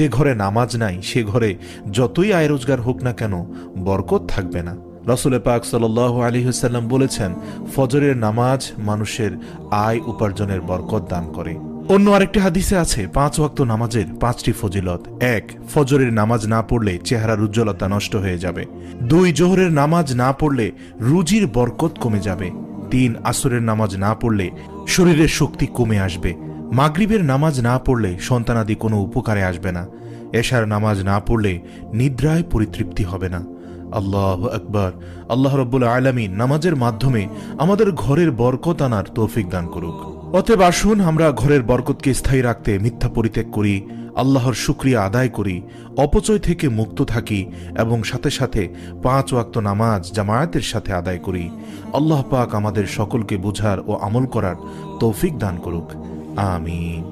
যে ঘরে নামাজ নাই সে ঘরে যতই আয় রোজগার হোক না কেন বরকত থাকবে না। রাসূল পাক সাল্লাল্লাহু আলাইহি ওয়াসাল্লাম বলেছেন, ফজরের নামাজ মানুষের আয় উপার্জনের বরকত দান করে। অন্য আরেকটি হাদিসে আছে 5 ওয়াক্ত নামাজের 5টি ফজিলত। 1, ফজরের নামাজ না পড়লে চেহারার উজ্জ্বলতা নষ্ট হয়ে যাবে। 2, জোহরের নামাজ না পড়লে রুজির বরকত কমে যাবে। 3, আসরের নামাজ না পড়লে শরীরের শক্তি কমে আসবে। মাগরিবের নামাজ না পড়লে সন্তানাদি কোনো উপকারে আসবে না। এশার নামাজ না পড়লে নিদ্রায় পরিতৃপ্তি হবে না। আল্লাহু আকবার। আল্লাহ রাব্বুল আলামিন নামাজের মাধ্যমে আমাদের ঘরের বরকত আনার তৌফিক দান করুক। অতএব আসুন আমরা ঘরের বরকতকে স্থায়ী রাখতে মিথ্যা পরিত্যাগ করি, আল্লাহর শুকরিয়া আদায় করি, অপচয় থেকে মুক্ত থাকি এবং সাথে সাথে 5 ওয়াক্ত নামাজ জামায়াতের সাথে আদায় করি। আল্লাহ পাক আমাদের সকলকে বুঝার ও আমল করার তৌফিক দান করুক। আমিন।